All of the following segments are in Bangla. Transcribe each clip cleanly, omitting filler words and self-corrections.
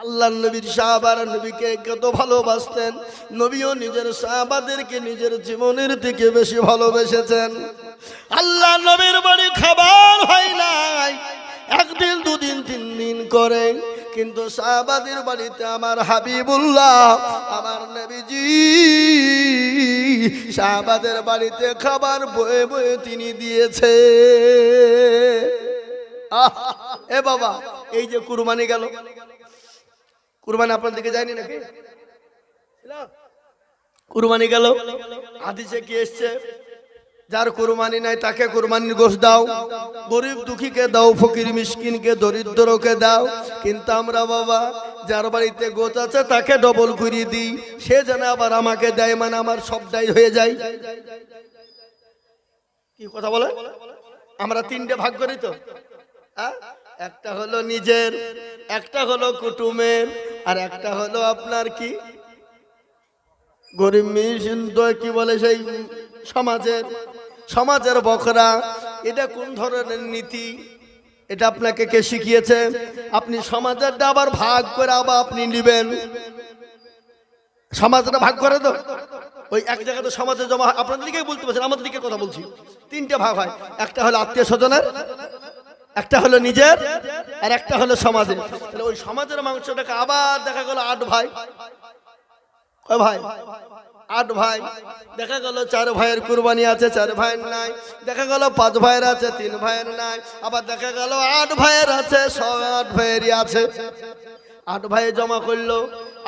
আল্লাহর নবীর সাহাবারা নবীকে কত ভালোবাসতেন, নবীও নিজের সাহাবাদেরকে নিজের জীবনের থেকে বেশি ভালোবেসেছেন। আল্লাহ নবীর বাড়ি খাবার হয় নাই, একদিন দুদিন তিন দিন করে, কিন্তু সাহাবাদের বাড়িতে আমার হাবিবুল্লাহ আমার নবীজি সাহাবাদের বাড়িতে খাবার বয়ে বয়ে তিনি দিয়েছে। এ বাবা, এই যে কুরবানি গেল, কুরবানি আপনার দিকে যায়নি নাকি? কুরবানি গেল, হাদিসে কি এসছে? যার কুরবানি নাই তাকে কুরবানির গোশত দাও, গরিব দুঃখীকে দাও, ফকির মিসকিনকে দরিদ্রকে দাও। কিন্তু আমরা বাবা যার বাড়িতে গোশ আছে তাকে ডবল করে দিই, সে যেন আবার আমাকে দেয়, মানে আমার সবটাই হয়ে যায়। কি কথা বলে? আমরা তিনটে ভাগ করি তো, একটা হলো নিজের, একটা হলো কুটুমের, আর একটা হলো আপনার কি গরিব মিসকিন, কি বলে সেই সমাজের, সমাজের বখরা। এটা কোন ধরনের নীতি? এটা আপনাকে কে শিখিয়েছে? আপনি সমাজেরটা আবার ভাগ করে আবার আপনি নিবেন, সমাজটা ভাগ করে তো ওই এক জায়গাতে সমাজে জমা। আপনাদের দিকে বলতে পারছেন, আমাদের দিকে কথা বলছি। তিনটে ভাগ হয়, একটা হলো আত্মীয় স্বজনের, একটা হলো নিজের, আর একটা হলো সমাজের। তাহলে ওই সমাজের মাংসটাকে আবার দেখা গেল 8 ভাই, কয় ভাই? 8 ভাই। দেখা গেল 4 ভাইয়ের কুরবানি আছে, 4 ভাইয়ের নাই। দেখা গেল 5 ভাইয়ের আছে, 3 ভাইয়ের নাই। আবার দেখা গেল 8 ভাইয়ের আছে, 8 ভাইয়েরই আছে। 8 ভাই জমা করলো,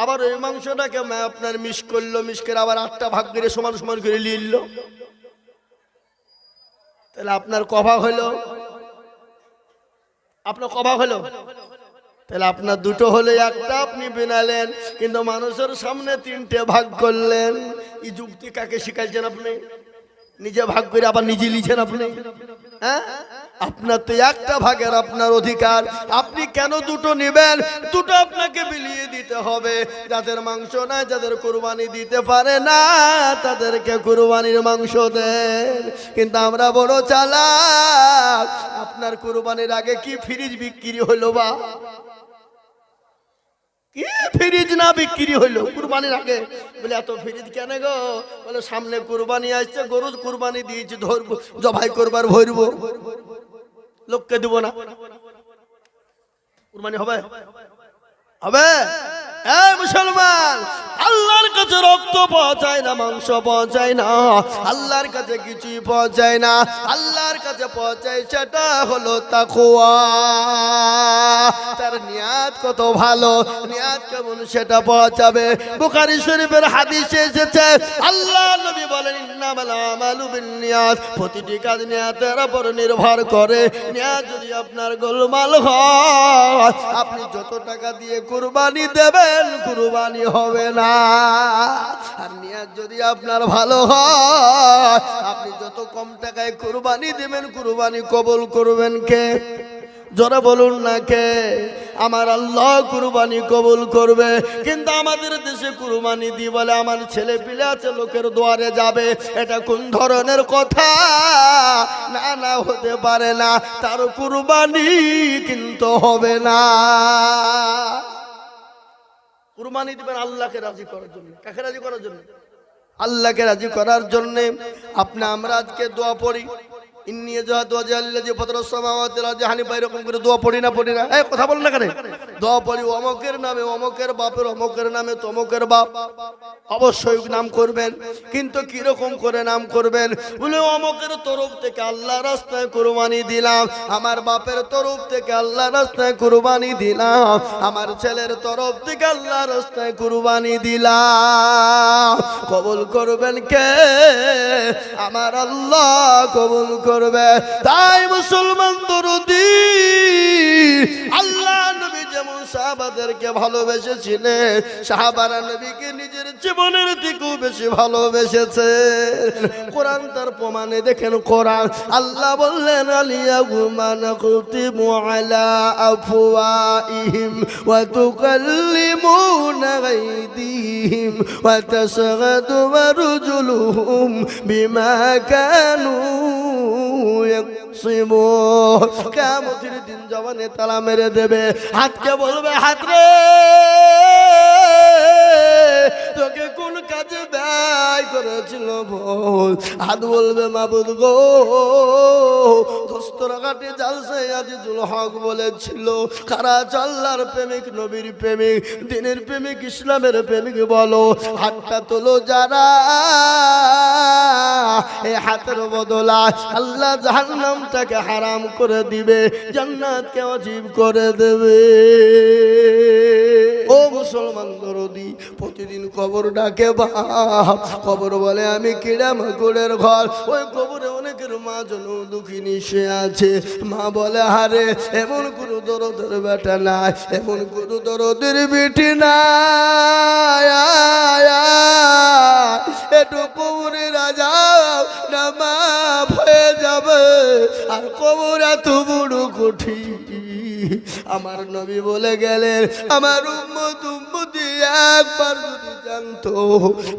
আবার ওই মাংসটাকে আপনার মিশ করলো, মিশ করে আবার 8টা ভাগ করে সমান সমান করে নিল। তাহলে আপনার কভাগ হলো, আপনার কভাগ হলো। তাহলে আপনার দুটো হলে একটা আপনি বিনালেন, কিন্তু মানুষের সামনে 3টে ভাগ করলেন। এই যুক্তি কাকে শিখাইছেন আপনি? নিজে ভাগ করে আবার নিজে লিখছেন আপনি। হ্যাঁ, আপনার তো একটা ভাগের আপনার অধিকার, আপনি কেন দুটো নেবেন? দুটো আপনাকে বিলিয়ে দিতে হবে। যাদের মাংস নাই, যাদের কুরবানি দিতে পারে না, তাদেরকে কুরবানির মাংস দেন। কিন্তু আমরা বড় চালাক, আপনার কুরবানির আগে কি ফ্রিজ বিক্রি হলো? বা কি ফ্রিজ না বিক্রি হইলো কুরবানির আগে? বলে এত ফ্রিজ কেন গো? বলে সামনে কুরবানি আসছে, গরু কুরবানি দিয়েছি, ধরবো, জবাই করবার ভরবো, লোককে দিব না। কুরবানি হবে? হবে? এই মুসলমান, আল্লাহর কাছে রক্ত পাওয়া যায় না, মাংস পাওয়া যায় না, আল্লাহর কাছে কিছুই পাওয়া যায় না। আল্লাহর কাছে পাওয়া যায় সেটা হলো তাকওয়া। তার নিয়াত কত ভালো, নিয়াত কেমন সেটা পাওয়া যাবে। বুখারী শরীফের হাদিসে এসেছে, আল্লাহ নবী বলেন ইন্নামাল আমালু বিন্নিয়াত, প্রতিটি কাজ নিয়াতের উপর নির্ভর করে। নিয়াত যদি আপনার গোলমাল হয়, আপনি যত টাকা দিয়ে কুরবানি দেবেন কুরবানি হবে না। আর নিয়াত যদি আপনার ভালো হয়, আপনি যত কম টাকায় কুরবানি দেবেন কুরবানি কবুল করবেন কে? জোরে বলুন না কে? আমার আল্লাহ কুরবানি কবুল করবে। কিন্তু আমাদের দেশে কুরবানি দি বলে আমার ছেলে পিলে আছে, লোকের দুয়ারে যাবে। এটা কোন ধরনের কথা? না না, হতে পারে না। তার কুরবানি কিন্তু হবে না। কুরবানি দিবেন আল্লাহকে রাজি করার জন্য। কাকে রাজি করার জন্য? আল্লাহকে রাজি করার জন্য। আমরা আজকে দোয়া পড়ি, ইন্নী জাহাতু ওয়াজহাল্লাযী ফাতারাস সামাওয়াতি ওয়াল আরদি হানিফা, এরকম করে দোয়া পড়ি না? পড়ি না? এই কথা বলেন না কেন? দোয়া পড়ি অমকের নামে, অমকের বাপের অমকের নামে, তমকের বাপ। অবশ্যই নাম করবেন, কিন্তু কিরকম করে নাম করবেন? বলে অমকের তরফ থেকে আল্লাহর রাস্তায় কুরবানি দিলাম, আমার বাপের তরফ থেকে আল্লাহর রাস্তায় কুরবানি দিলাম, আমার ছেলের তরফ থেকে আল্লাহর রাস্তায় কুরবানি দিলাম। কবুল করবেন কে? আমার আল্লাহ কবুল করবে। তাই মুসলমান দরদি, আল্লাহ নবী যেমন সাহাবাদেরকে ভালোবেসেছিলেন, সাহাবারা নবীকে নিজের জীবনের থেকেও বেশি ভালোবেসেছে। কোরআন তার প্রমাণে দেখেন, কোরআন আল্লাহ বললেন আলিয়াহুমা নাকুতিমু আলা আফওয়াইহিম ওয়া তুকাল্লিমুনা আইদিহিম ওয়া তাশহাদু আরজুলুহুম বিমা কানু ইয়াকসিবুন। কিয়ামতের দিন জবানে তালা মেরে দেবে, হাতকে বলবে হাত রে করেছিল ভুল, হাত বলবে মাবুদ গো, দস্তরঘাটে জালসে আজিজুল হক বলেছিল কারা আল্লাহর প্রেমিক, নবীর প্রেমিক, দিনের প্রেমিক, ইসলামের প্রেমিক বলো, হাতটা তোলো যারা, এই হাতের বদলায় আল্লাহ জাহান্নামটাকে হারাম করে দিবে, জান্নাতকে ওয়াজিব করে দেবে। ও মুসলমান দরদি, প্রতিদিন কবর ডাকে বাপ, কবর বলে আমি কিড়া মাকুড়ের ঘর, ওই কবরে অনেকের মা জন দুঃখিনী সে আছে, মা বলে হারে এমন কোনো দরদের বেটা নাই, এমন কোনো দরদের বেটি নাই, একটু কবরে রাজাও না মা হয়ে যাবে, আর কবর এত বড় কঠিন। আমার নবী বলে গেলেন আমার উম্মত উম্মতি একবার যদি জানতো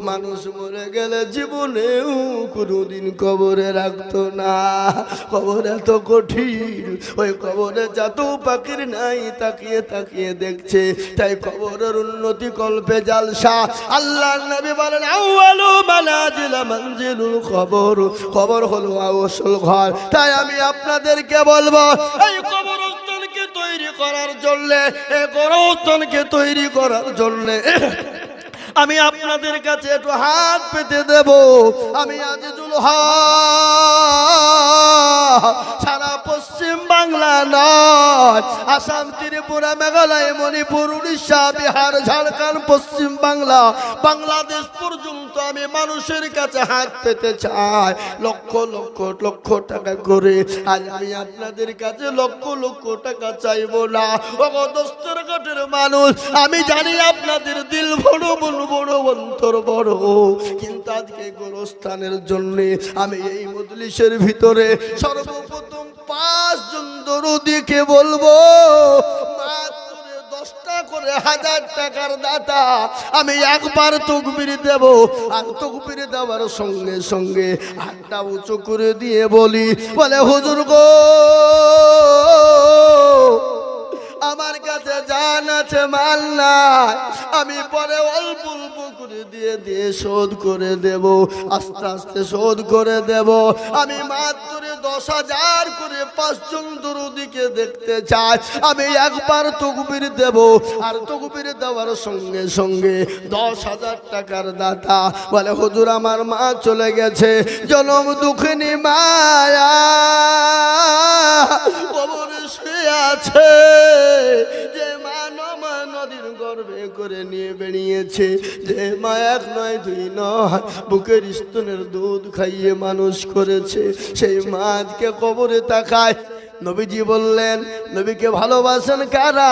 মানুষ মরে গেলে জীবনেও কোনোদিন কবরে রাখতো না, কবর এত কঠিন, ওই কবরে যত পাখির নাই তাকিয়ে তাকিয়ে দেখছে, তাই কবরের উন্নতি কল্পে জালসা। আল্লাহর নবী বলেন আউয়ালু মানাজিল মানজিলুল কবর, কবর হলো আসল ঘর। তাই আমি আপনাদেরকে বলবো এই কবরস্থানকে তৈরি করার জন্য, এই কবরস্থানকে তৈরি করার জন্য আমি আপনাদের কাছে একটু হাত পেতে দেব। আমি আজিজুল হক সারা পশ্চিম বাংলা নয়, আসাম, ত্রিপুরা, মেঘালয়, মণিপুর, উড়িষ্যা, বিহার, ঝাড়খণ্ড, পশ্চিম বাংলা, বাংলাদেশ পর্যন্ত আমি মানুষের কাছে হাত পেতে চাই, লক্ষ লক্ষ লক্ষ টাকা করে। আজ আমি আপনাদের কাছে লক্ষ লক্ষ টাকা চাইবো না। ও দস্তরঘাটের মানুষ, আমি জানি আপনাদের দিল বড় বড় বড়, অন্তর বড়, কিন্তু আজকে গোরস্থানের জন্য আমি এই মজলিসের ভিতরে সর্বপ্রথম 5 জন দরদীকে বলবো মাত্র 10টা করে 1000 টাকার দাতা আমি একবার তাকবীর দেব, আর তাকবীর দেওয়ার সঙ্গে সঙ্গে হাতটা উঁচু করে দিয়ে বলি, বলে হুজুর গো আমার কাছে জান আছে মাল নাই, আমি পরে অল্প অল্প করে দিয়ে দিয়ে শোধ করে দেব, আস্তে আস্তে শোধ করে দেব। আমি মাত্র 10,000 করে 5 জন দরদীকে দেখতে চাই, আমি একবার তাকবীর দেব, আর তাকবীর দেওয়ার সঙ্গে সঙ্গে 10,000 টাকার দাতা বলে হুজুর আমার মা চলে গেছে, জনম দুঃখিনী মায়া কবরে শুয়ে আছে, যে মা নদীর গর্ভে করে নিয়ে বেরিয়েছে, যে মা 1 নয় 2 নয় বুকের স্তনের দুধ খাইয়ে মানুষ করেছে, সেই মা আজকে কবরে তাকায়। নবীজি বললেন নবীকে ভালোবাসেন কারা,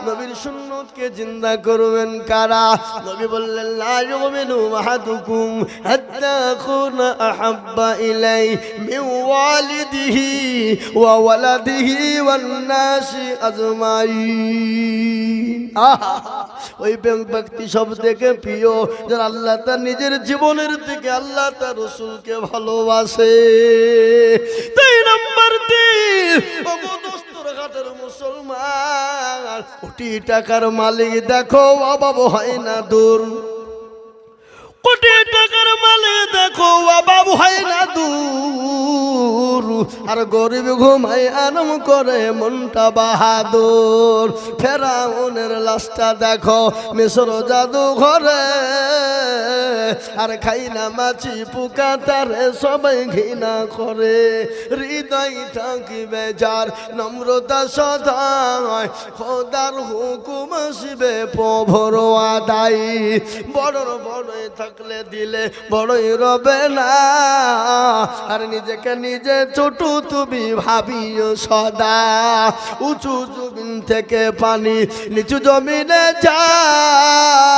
নবীর সুন্নতকে জিন্দা করবেন কারা? নবী বললেন লা ইউমিনু আহাদুকুম হাত্তা আকুনা আহাব্বা ইলাইহি মিন ওয়ালিদিহি ওয়া ওয়ালাদিহি ওয়ান নাসি আজমাইন। ওই ব্যক্তি সব থেকে প্রিয় যারা আল্লাহ তার নিজের জীবনের থেকে আল্লাহ তার রাসূলকে ভালোবাসে। 3 নম্বর দস্তরঘাটের মুসলমান, কোটি টাকার মালিক দেখো অভাব হয় না দূর, কোটি টাকার মালিক দেখো অভাব হয় না দূর, আর গরিব ঘুমায় আরাম করে মনটা বাহাদুর। ফেরাউনের লাশটা দেখো মিশর জাদু ঘরে, আর খাই না মাছি পোকা তারে সবাই ঘৃণা করে, হৃদয় থাকিবে যার নম্রতা সদায়, খোদার হুকুম আসবে প্রভুর আদায়, বড়র বড়ই থাকলে দিলে বড়ই রবে না, আর নিজেকে নিজে ছোট তুমি ভাবিও সদা, উঁচু জমিন থেকে পানি নিচু জমিনে যায়,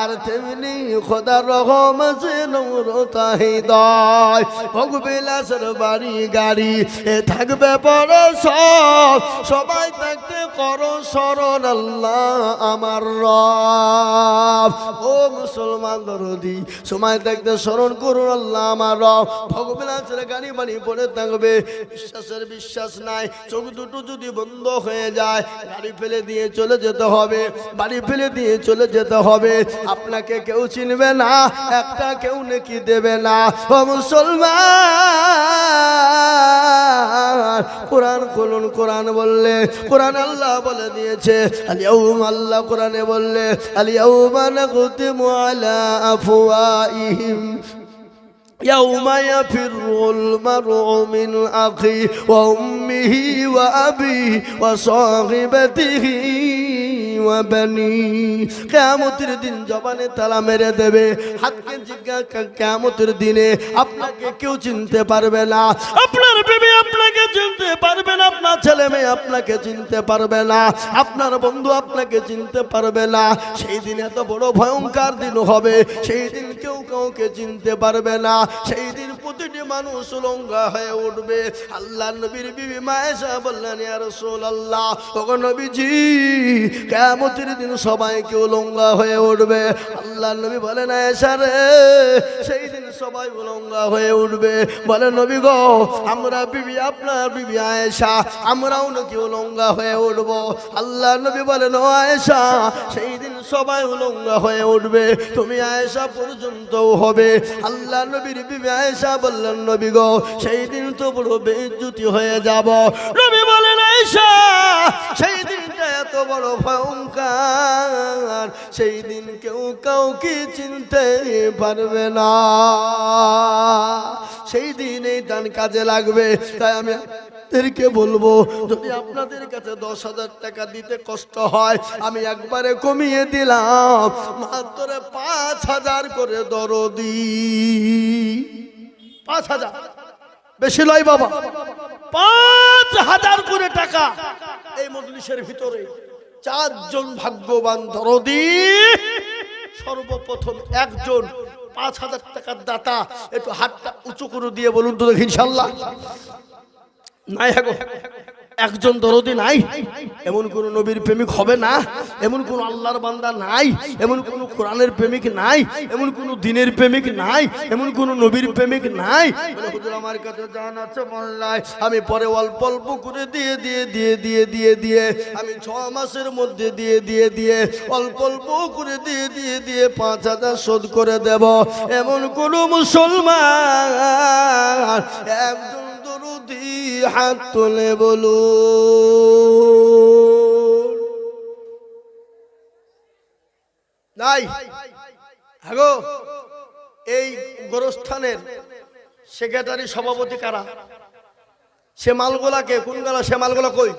আর তেমনি খোদার রহম আছে নম্রতা হৃদয়, ভোগবিলাসের বাড়ি গাড়ি এ থাকবে পরে সব, সবাই থাকতে করো স্মরণ আল্লাহ আমার রব। ও মুসলমান দরদি, সময় থাকতে স্মরণ করুন আল্লাহ আমার রব। ভোগবিলাসের গাড়ি বাড়ি পড়ে থাকবে, বিশ্বাসের বিশ্বাস নাই, চোখ দুটো যদি বন্ধ হয়ে যায় গাড়ি ফেলে দিয়ে চলে যেতে হবে, বাড়ি ফেলে দিয়ে চলে যেতে হবে। হবে, আপনাকে কেউ চিনবে না, একটা কেউ নেকি দেবে না। ও মুসলমান, কোরআন খুলুন। কোরআন বললে, কোরআন আল্লাহ বলে দিয়েছে, আলিয়াউমা, আল্লাহ কোরআনে বললে, আলিয়াউমা নাখতিমু আলা আফওয়াহিহিম يوم يفر المرء من أخيه وأمه وأبيه وصاحبته কিয়ামতের দিন জবানে তালা মেরে দেবে। হাতকে জিজ্ঞাসা, কিয়ামতের দিনে আপনাকে কেউ চিনতে পারবে না, আপনার বিবি আপনাকে চিনতে পারবে না, আপনার ছেলে মেয়ে আপনাকে চিনতে পারবে না, আপনার বন্ধু আপনাকে চিনতে পারবে না। সেই দিন এত বড় ভয়ঙ্কর দিন হবে, সেই দিন কেউ কাউকে চিনতে পারবে না। সেই দিন প্রতিটি মানুষ উলঙ্গা হয়ে উঠবে। আল্লাহ নবীর বিবি মা আয়েশা বললেন, ইয়া রাসূলুল্লাহ, ওগো নবীজি, কিয়ামতের দিন সবাইকে উলঙ্গা হয়ে উঠবে। আল্লাহ নবী বলেন, আয়েশা রে, সেই দিন সবাই উলঙ্গা হয়ে উঠবে। বলে, নবী গো, আমরা বিবি, আপনার বিবি আয়েশা, আমরাও নাকি উলঙ্গা হয়ে উঠব? আল্লাহ নবী বলেন, ও আয়েশা, সেই দিন সবাই উলঙ্গা হয়ে উঠবে, তুমি আয়েশা পর্যন্তও হবে। আল্লাহ নবীর বিবি আয়েশা বললেন, নবী গো, সেই দিন তো বড় বেইজ্জতি হয়ে যাব। নবী বলেন, আয়েশা, সেই দিনটা এত বড় ভয়ঙ্কর, সেই দিন কেউ কাউকে চিনতে পারবে না। সেই দিন এই দান কাজে লাগবে। তাই আমি আপনাদেরকে বলবো, যদি আপনাদের কাছে 10,000 টাকা দিতে কষ্ট হয়, আমি একবারে কমিয়ে দিলাম, মাত্র 5,000 করে দরদি। 5,000 বেশি লয় বাবা, 5,000 করে টাকা। এই মজলিসের ভিতরে 4 জন ভাগ্যবান দরদি, সর্বপ্রথম একজন 5,000 টাকার দাতা। একটু হাতটা উঁচু করে দিয়ে বলুন তো দেখি, ইনশাআল্লাহ। নাই গো, একজন দরদি নাই? এমন কোন নবীর প্রেমিক হবে না? এমন কোন আল্লাহর বান্দা নাই? এমন কোন কোরআনের প্রেমিক নাই? এমন কোন দিনের প্রেমিক নাই? এমন কোন নবীর প্রেমিক নাই? বলে, হুজুর আমার কাছে জান আছে মোল্লায়, আমি পরে অল্প অল্প করে দিয়ে আমি 6 মাসের মধ্যে দিয়ে অল্প অল্প করে দিয়ে 5,000 শোধ করে দেব। এমন কোন মুসলমান একজন দরদি হাত তুলে বলুন নাই? হাগো, এই গোরস্থানের সেক্রেটারি সভাপতি কারা? সে মালগুলাকে কোন গলা? সে মালগুলা কই?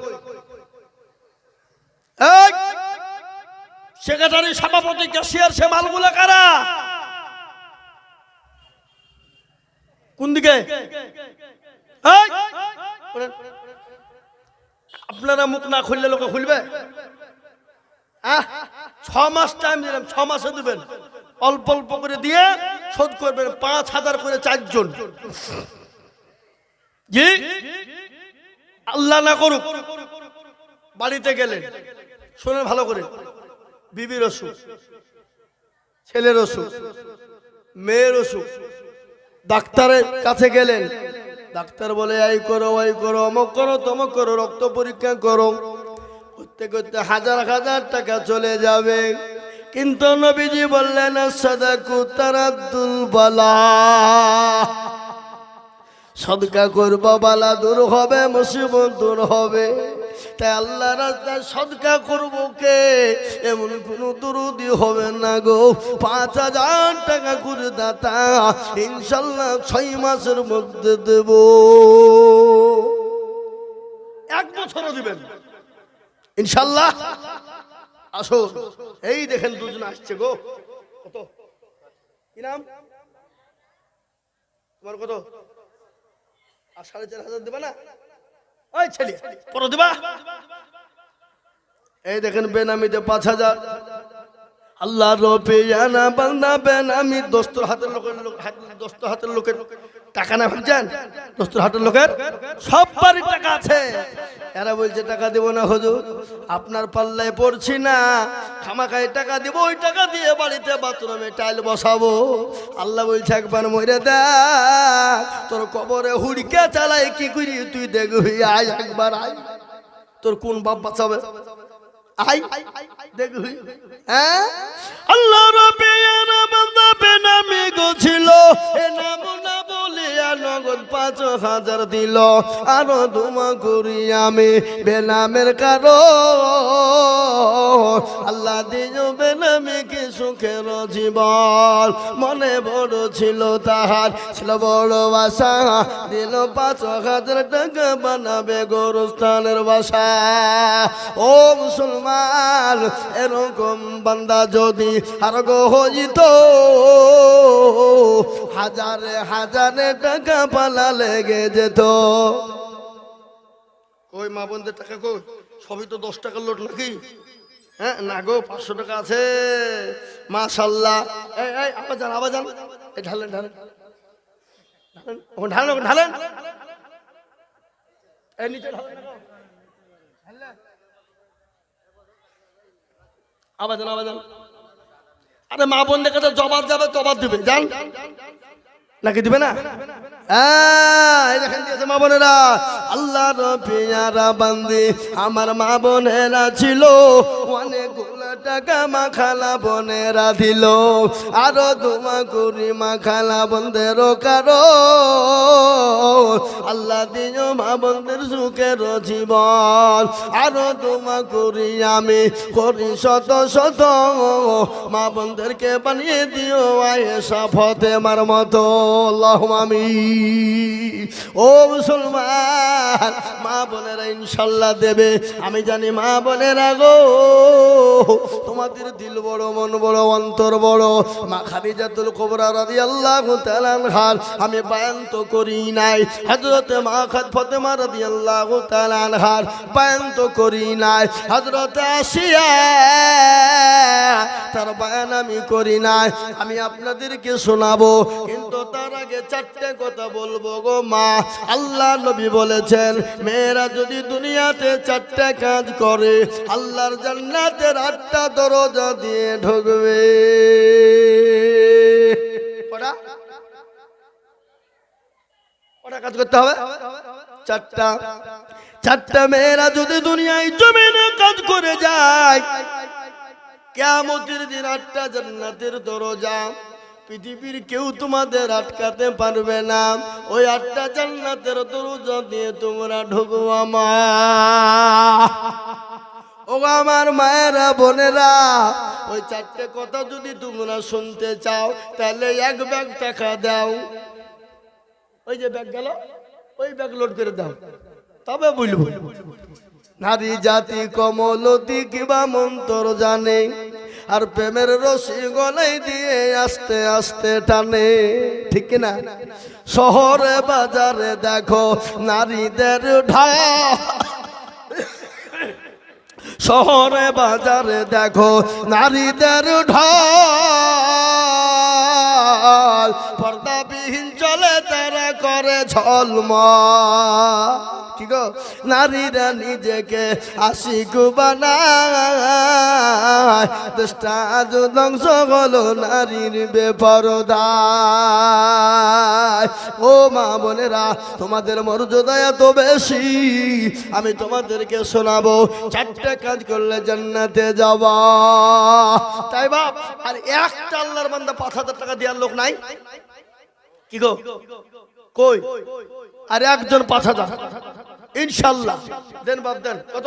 সেক্রেটারি সভাপতি ক্যাশিয়ার, সে মালগুলা কারা? কোন দিকে? আপনারা মুখ না খুললে লোকে খুলবে? 6 মাস টাইম দিলাম, 6 মাসে দিবেন, অল্প অল্প করে দিয়ে শোধ করবেন। 5,000 করে 4 জন। জি, আল্লাহ না করুক, বাড়িতে গেলেন, শোনেন ভালো করে, বিবির অসুখ, ছেলের অসুখ, মেয়ের অসুখ, ডাক্তারের কাছে গেলেন, ডাক্তার বলে এই করো ওই করো, অমুক করো তমুক করো, রক্ত পরীক্ষা করো, করতে করতে 1,000 টাকা চলে যাবে। কিন্তু নবীজি বললেন, সাদাকু তারাদ্দুল বালা, সদকা করবা, বালা দূর হবে, মুসিবত দূর হবে। তাই আল্লাহ রাস্তায় সদকা করবো কে? এমন কোন দরদি হবে না গো। 5,000 টাকা করে দাতা, ইনশাল্লাহ 6 মাসের মধ্যে দেব। 1 বছরও দিবেন ইনশাল্লাহ। আসো, এই দেখেন দুজন আসছে গো। কত? কি নাম তোমার? কত? আর 4,500 দেবা না? ওই ছেলে পরে দিবা। এই দেখেন বেনামিতে 5,000। আল্লাহ রবে জানা বান্দা বেনামি, দোস্তর হাতের লোকের টাকা না ভাবছেন? দোস্তর হাতের লোকের সব বাড়ির টাকা আছে। এরা বলছে টাকা দেব না হুজুর, আপনার পাল্লায় পড়ছি না, খামাখায় টাকা দিব, ওই টাকা দিয়ে বাড়িতে বাথরুমে টাইল বসাবো। আল্লাহ বলছে একবার মরে দেখ, তোর কবরে হুড়কে চালাই কি করি তুই দেখবি। আয় একবার আয়, তোর কোন বাপ বাঁচাবে? আয় দেখবি হ্যাঁ আল্লাহ রবিয়ানা বান্দা বেনামি গছিল এ নাম না বলিয়া নগদ ৫,০০০ দিল আরো দোয়া করি আমি বেনামের কারো আল্লাহ দিও বেনামি কি সুখের জীবন মনে বড় ছিল তাহার ছিল বড় আশা দিল ৫,০০০ টাকা বানাবে গোরস্থানের বাসা ও মুসলমান এরকম বান্দা যদি আর গো হইত হাজারে হাজারে টাকা পালা লেগে যেত কই মা বোনদের টাকা কই সবই তো 10 টাকার লোট নাকি হ্যাঁ না গো 500 টাকা আছে মাশাআল্লাহ এই এই আবার যান এই ঢালেন ঢালেন ঢালেন ঢালেন এই নিচে ঢালেন আবার যান আরে মা বোনদের কাছে জবাব যাবে তবাব দিবে জান নাকি দিবে না এই দেখেন দিয়েছে মা বোনেরা আল্লাহর পেয়ারা বান্দি আমার মা বোনেরা ছিল অনেকগুলো টাকা মা খালা বোনেরা দিল আরো দোয়া করি মা খালা বোনদেরও কারো আল্লাহ দিও মা বোনদের সুখের জীবন আরো দোয়া করি আমি করি শত শত মা বোনদেরকে বানিয়ে দিও আয়েশা ফাতেমার মতো আল্লাহুম্মা আমিন ও মুসলমান মা বোনেরা ইনশাআল্লাহ দেবে আমি জানি মা বোনেরা গো তোমাদের দিল বড় মন বড় অন্তর বড় মা খাদিজাতুল কুবরা রাদিয়াল্লাহু তাআলা আনহার আমি বয়ান তো করি নাই হযরত মা ফাতেমা রাদিয়াল্লাহু তাআলা আনহার বয়ান তো করি নাই হযরত আসিয়া তার বয়ান আমি করি নাই আমি আপনাদেরকে শোনাবো কিন্তু তার আগে 4টে কথা বলবো গো মা আল্লাহ নবী বলেছেন মেয়েরা যদি দুনিয়াতে 4টে কাজ করে আল্লাহর জান্নাতের 8টা দরজা দিয়ে ঢুকবে কটা কাজ করতে হবে 4টা মেয়েরা যদি দুনিয়ায় জমিনে কাজ করে যায় কিয়ামতের দিন 8টা জান্নাতের দরজা পৃথিবীর কেউ তোমাদের আটকাতে পারবে না ওই 8টা জান্নাতের দরজা দিয়ে তোমরা ঢুকবা মা ও আমার মায়েরা বোনেরা ওই 4টে কথা যদি তোমরা শুনতে চাও তাহলে 1 ব্যাগ টাকা দাও ওই যে ব্যাগ গেল ওই ব্যাগ লোড করে দাও তবে বলবো নারী জাতি কমলতি কিবা মন্তর জানে আর প্রেমের রশি গলাই দিয়ে আস্তে আস্তে টানে ঠিক না শহরে বাজারে দেখো নারীদের ঢাক শহরে বাজারে দেখো নারীদের ঢাল পর্দাবিহীন চলে তারা করে ঝলমল কি গো নারীরা নিজেকে আশিক বানায় দেশটা আজ ধ্বংস হলো নারীর বেপরদায় ও মা বোনেরা তোমাদের মর্যাদা এত বেশি আমি তোমাদেরকে শোনাবো 4টে কাজ করলে জান্নাতে যাবা তাই বাপ আর একটা আল্লাহর বান্দা 5,000 টাকা দেওয়ার লোক নাই কি গো কই আর একজন 5,000 ইনশাআল্লাহ দেন বাপ দেন কত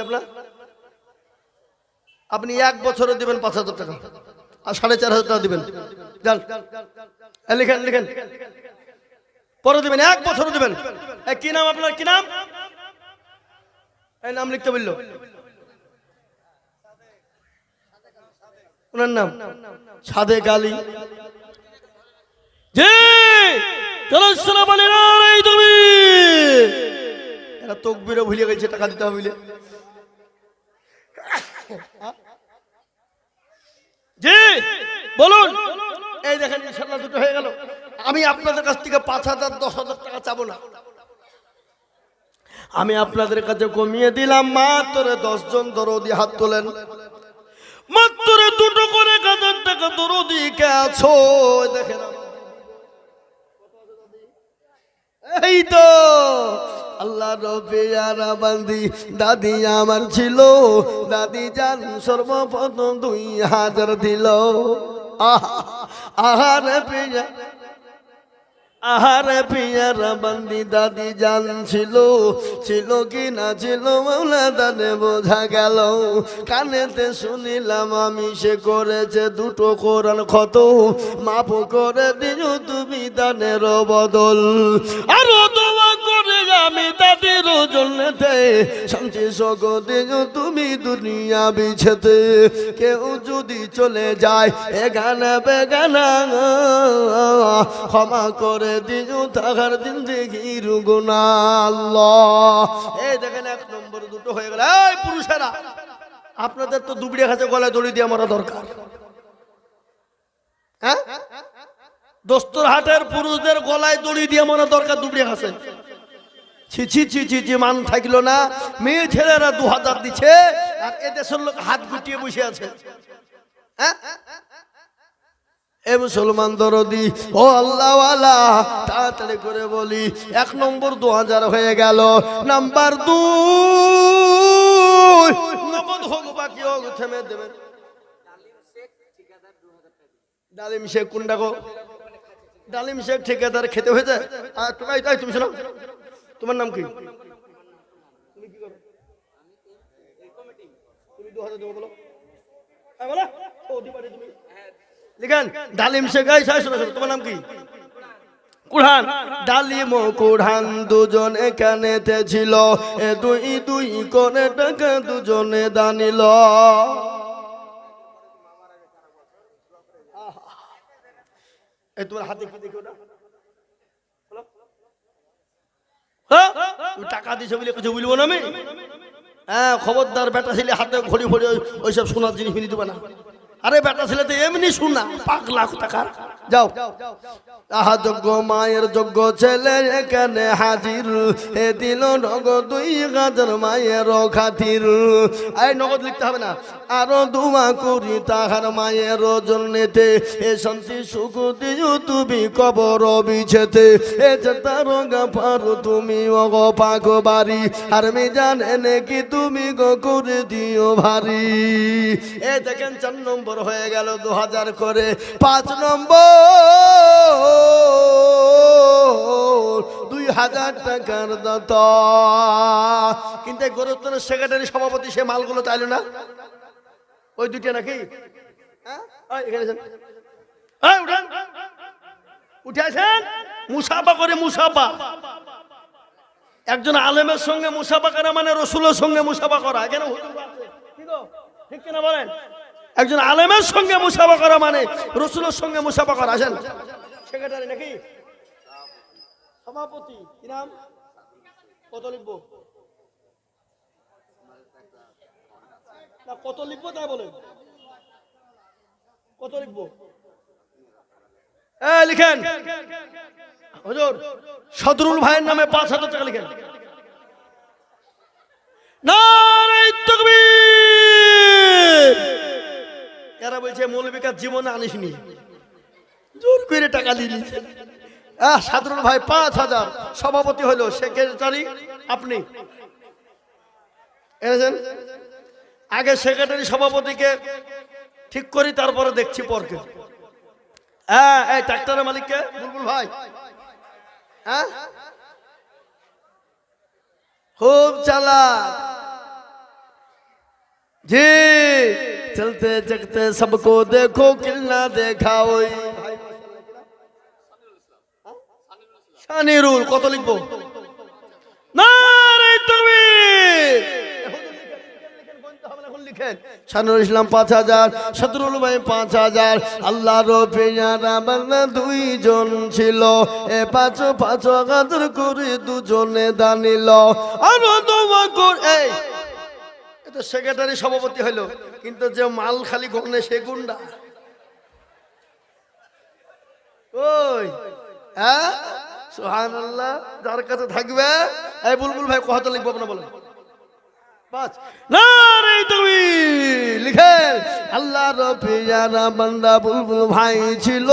আপনার আপনি 1 বছরে দিবেন 5,000 টাকা আর 4,500 টাকা দিবেন যান লিখেন লিখেন পরে দিবেন 1 বছরে দিবেন কি নাম আপনার কি নাম এই নাম লিখতে বললো ওনার নাম সাদেক আলী জি চলো সালাম আলাইকুম তুমি এরা তাকবীরে ভুলে গেছে টাকা দিতে হবে জি বলুন এই দেখেন ইনশাআল্লাহ দুটো হয়ে গেল আমি আপনাদের কাছ থেকে 5,000 10,000 টাকা চাবো না আমি আপনাদের কাছে কমিয়ে দিলাম মাত্র 10 জন দরদি হাত তোলেন মাত্র 2টো করে 1,000 টাকা দরদি কে আছো দেখেন এই তো আল্লাহ রবিয়ারা বান্দি দাদি আমার ছিল, দাদি জান সর্বপ্রথম 2000 দিল। আহারে পিয়া, আহারে পিয়ারা বান্দি দাদি জান ছিল, ছিল কি না ছিল মাওলা দানে বোঝা গেল। কানেতে শুনিলাম আমি সে করেছে 2টো কোরআন খতম, মাফ করে দিও তুমি দানের বদল। আরো দোয়া করে আমি দাদির জন্যতে শান্তি সুখ দিও তুমি দুনিয়া বিছেতে। কেউ যদি চলে যায় এখানে বেগানা, ক্ষমা করে দিও তাহার জিন্দেগির গুনাহ আল্লাহ। এই দেখেন 1 নম্বর 2টো হয়ে গেল। এই পুরুষেরা, আপনাদের তো দুবড়িয়া কাছে গলায় দড়ি দিয়ে মারা দরকার। হ্যাঁ, দোস্তরহাটের পুরুষদের গলায় দড়ি দিয়ে মারা দরকার দুবড়িয়া কাছে। ছি ছি ছি ছি ছি, মান থাকলো না। মেয়ে ছেলেরা 2000 দিচ্ছে আর এদেশের লোক হাত গুটিয়ে বসে আছে। হ্যাঁ, এ মুসলমান দরদি ও আল্লাহওয়ালা, তাড়াতাড়ি করে বলি। 1 নম্বর 2000 হয়ে গেল। নাম্বার 2, নগদ হোক বাকি হোক থেমে দেবেন। ডালিম শেখ কোনটা গো? ডালিম শেখ ঠিকাদার খেতে হয়ে যায়। তুমি শোনো, তোমার নাম কি? তুমি কি করো? তুমি 2000 দেবো বলো। বলো তুমি লিখেন ডালিম শেখ। তোমার নাম কি? কুরআন। ডালিম ও কুরআন দুজন এখানেতে ছিল, এ 2 করে টাকা দুজনে দানিল। এই তোমার হাতে কি দেখো না? টাকা দিছে বলে কিছু বলবো না আমি। হ্যাঁ, খবরদার বেটা ছেলে হাতে ঘড়ি ঘড়ি ওইসব সোনার জিনিস কিনে দেবে না। আরে বেটা ছেলে তো এমনি শোনা 5 লাখ টাকার। যাও, আহা যোগ্য মায়ের যোগ্য ছেলে এখানে হাজির, এ দিল নগদ 2000 মায়ের খাতির। এই নগদ লিখতে হবে না, আরো দোয়া করি তাহার মায়ের জন্যতে, এ শান্তি সুখ দিও তুমি কবর বিছেতে। এ যে তার গাফার তুমি অগ পাক বাড়ি, আর মিজান এনে কি তুমি গো করে দিও ভারী। এ দেখেন 4 নম্বর হয়ে গেল 2000 করে। 5 নম্বর 2000 টাকার দাতা। কিন্তু গোরস্থানের সেক্রেটারি সভাপতি সে মালগুলো চাইলো না। ওই 2টা নাকি? উঠে আসেন, মুসাফা করে। মুসাফা একজন আলেমের সঙ্গে মুসাফা করা মানে রসুলের সঙ্গে মুসাফা করা। এখানে ঠিক কিনা বলেন? একজন আলেমের সঙ্গে মুসাফা করা মানে রসুলের সঙ্গে মুসাফা করা। আসেন, সেক্রেটারি নাকি সভাপতি, কি নাম? কত লিখবো না কত লিখবো তাই বলেন? কত লিখবো? লিখেন হুজুর, সদরুল ভাইয়ের নামে 5000 টাকা লিখেন। নারে তাকবীর। এরা বলছে মৌলবীকার জীবনে আনিসনি, জোর করে টাকা দিয়ে দিয়েছে। সদরুল ভাই 5000, সভাপতি হলো, সেক্রেটারি আপনি। আগে সেক্রেটারি সভাপতিকে ঠিক করি, তারপরে দেখছি পরকে। এই ট্রাক্টরের মালিককে বুলবুল ভাই। খুব চালাক जी, चलते जगते सबको देखो किलना देखा ওই শানিরুল। কত লিখবো? নারে তাকবীর। শানুল ইসলাম 5000, সদরুল ভাই 5000। আল্লাহর পেয়ারা বান্দা 2 জন ছিল, এ 5 করে দুজনে দানিল। আরো দোয়া কর। এই তো সেক্রেটারি সভাপতি হইলো, কিন্তু যে মাল খালি গনে সে গুন্ডা। ওই সুবহানাল্লাহ, যার কাছে থাকবে। এই বুলবুল ভাই কত লিখবো আপনারা বলেন? 5। নারে তাকবীর। লিখেন আল্লাহর পেয়ারা বান্দা বুলবুল ভাই ছিল,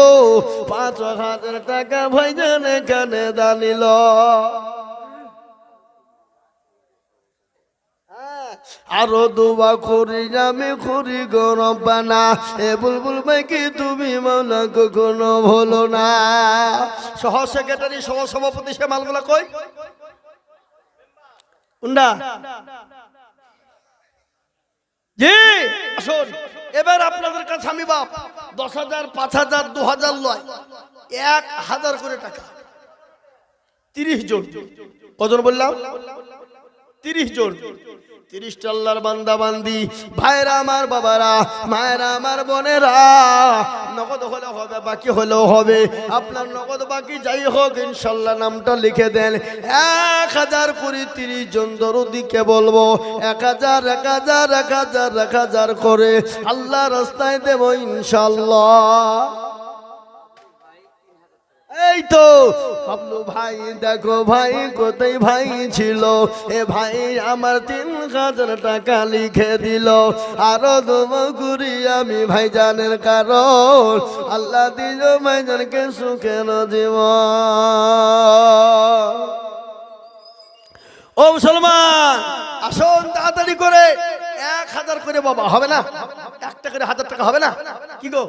5000 টাকা ভাইজান এখানে দানিল। আরো দোয়া করি আমি করি গো রব্বানা, এ বুলবুল ভাইকে তুমি মাওলা কখনো ভুলো না। সহ সেক্রেটারি সহ সভাপতি সে মালগুলা কই উন্ডা? জি আসুন। এবার আপনাদের কাছে আমি বাপ 10,000 5,000 2,000 লয়, 1,000 করে টাকা 30 জন। কজন বললাম? 30 জন। 30টা আল্লাহর বান্দা বান্দি ভাইরা আমার, বাবারা, মায়েরা আমার, বোনেরা, নগদ হলে হবে, বাকি হলেও হবে। আপনার নগদ বাকি যাই হোক ইনশাল্লাহ নামটা লিখে দেন। 1,000 করে 30 জন দরদিকে বলবো 1,000 1,000 1,000 1,000 করে আল্লাহ রাস্তায় দেব ইনশাল্লাহ। এই তো বাবলু ভাই, দেখো ভাই কোথায় ভাই ছিল, এ ভাই আমার 3,000 টাকা লিখে দিল। আরো দমগুরি আমি ভাইজানের কারণ আল্লাহ দিল ভাইজানকে সুখের জীবন। ও মুসলমান আসুন তাড়াতাড়ি করে 1,000 করে বাবা, হবে না? একটা করে 1,000 টাকা হবে না? কি গো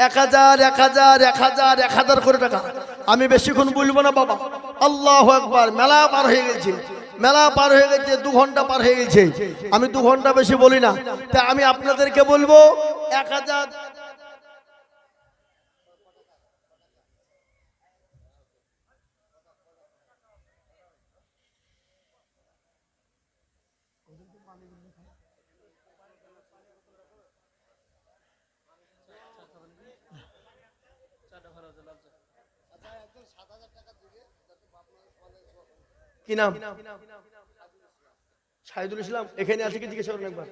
1,000 1,000 1,000 1,000 করে টাকা। আমি বেশিক্ষণ বলবো না বাবা। আল্লাহু আকবার। মেলা পার হয়ে গেছে, মেলা পার হয়ে গেছে, 2 ঘন্টা পার হয়ে গেছে। আমি 2 ঘন্টা বেশি বলি না, তা আমি আপনাদেরকে বলবো 1,000। কি নাম? শাহিদুল ইসলাম। এখানে আছে কি জিজ্ঞেস করেন একবার।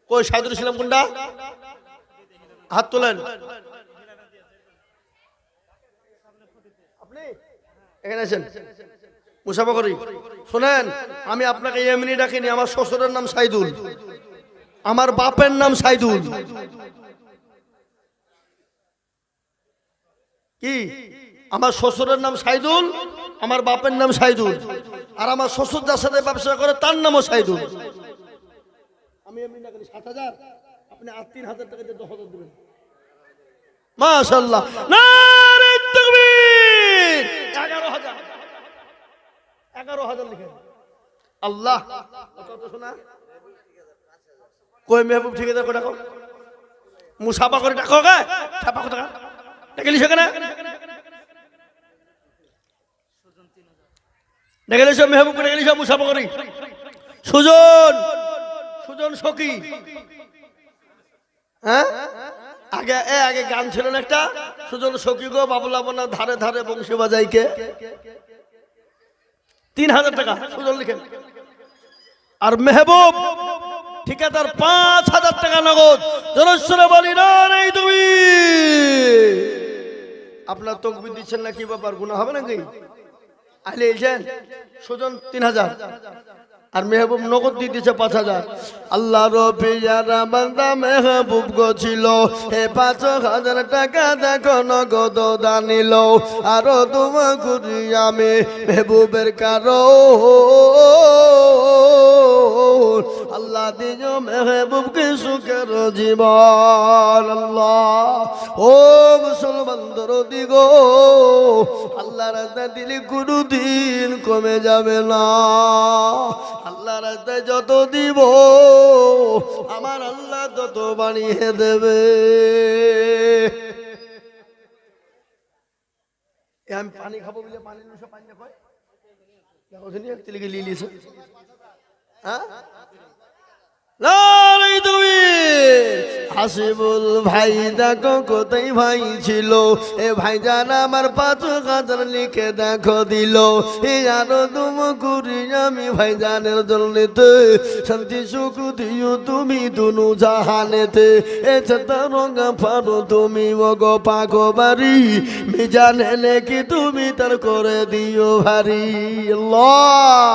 কই শাহিদুল ইসলাম কোনটা? হাত তোলেন। আপনি এখানে আছেন? মুসাফা করি। শুনেন, আমি আপনাকে এমনি ডাকিনি। আমার শ্বশুরের নাম শাহিদুল, আমার বাপের নাম শাহিদুল। কি? আমার শ্বশুরের নাম শাহিদুল, আমার বাপের নাম শাহিদুল, আর আমার শ্বশুর যার সাথে ব্যবসা করে তার নামও শাহিদুল। আমি এমনি না করি। 7,000 আপনি 3,000 টাকা দিয়ে 10,000 দিবেন। মাশাআল্লাহ, নারে তাকবীর। 11,000 11,000 লিখেন। আল্লাহ কত শোনা। কই মেহবুব ঠিকাদার কত টাকা? মুসাফা করে টাকা গা ছাপা কত টাকা টাকা লিখে কেন? দেখলে সব মেহবুব করে গেলি সব মুসাফা করি। সুজন, সুজন সখী। হ্যাঁ আগে আগে গান ছিল না একটা, সুজন সখী গো বাবুলা বোনা ধারে ধারে বংশী বাজাইকে। 3,000 টাকা সুজন লিখেন। আর মেহবুব ঠিকাদার 5,000 টাকা নগদ। জনস্বরে বলি না নেই তুমি। আপনার তকবির দিচ্ছেন না, কি ব্যাপার? গুনাহ হবে নাকি? আলে এসেন। সুজন 3,000 আর মেহবুব নগদ দিয়ে দিয়েছে 5,000। আল্লাহ রবিয়ারা বান্দা মেহবুব গো ছিল এ 5,000 টাকা দেখো নগদ দানিল। আরো তোমা করি আমি মেহবুবের কারো আল্লাহ দিও মেহবুবকে সুখের জীবন। আল্লাহ ও মুসলমান দরদি গো, আল্লাহ রাস্তা দিলে কোনদিন কমে যাবে না। আল্লাহ রাস্তায় যত দিব আমার আল্লাহ তত বানিয়ে দেবে। আমি পানি খাবো বলে পানি পানি দেখো তিলিকে লিয়েছে। হ্যাঁ হাসিবুল ভাই দেখো কোথায় ভাই ছিল, এ ভাই জান আমার 5,000 লিখে দেখো দিল। এ আরো তুম করি আমি ভাই জানের জন্যতে শান্তি সুখ দিও তুমি দুনু জাহানেতে। এ রঙা ফারো তুমি মগো পাগো বাড়ি মিজানে নাকি তুমি তার করে দিও ভারী। আল্লাহ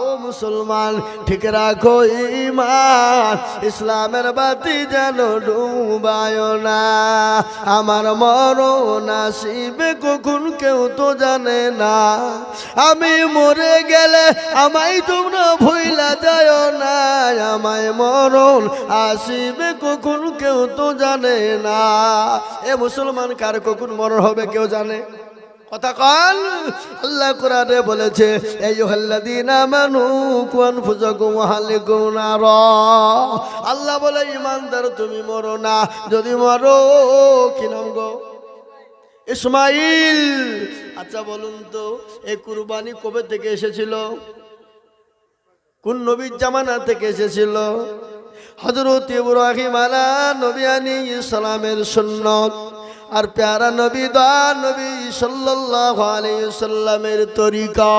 ও মুসলমান ঠিক রাখো ঈমান, ইসলামের বাতি যেন ডুবায় না। আমার মরণ আসিবে কখন কেউ তো জানে না, আমি মরে গেলে আমায় তোমরা ভুইলা যায় না। আমায় মরণ আসিবে কখন কেউ তো জানে না। এ মুসলমান কার কখন মরণ হবে কেউ জানে? কথা কন। আল্লাহ কোরআনে বলেছে আইয়ুহাল্লাযীনা আমানু কু আনফুসাকুম ওয়া আহলিকুম নারা। আল্লাহ বলে ঈমানদার তুমি মরো না, যদি মরো কি নাম গো? ইসমাইল। আচ্ছা বলুন তো এই কুরবানি কবে থেকে এসেছিল? কোন নবীর জামানা থেকে এসেছিল? হযরত ইব্রাহিম আলাইহিস নবী আলাইহিস সালামের সুন্নাত আর প্যারা নবী দা নবী সাল্লাল্লাহু আলাইহি সাল্লামের তরিকা।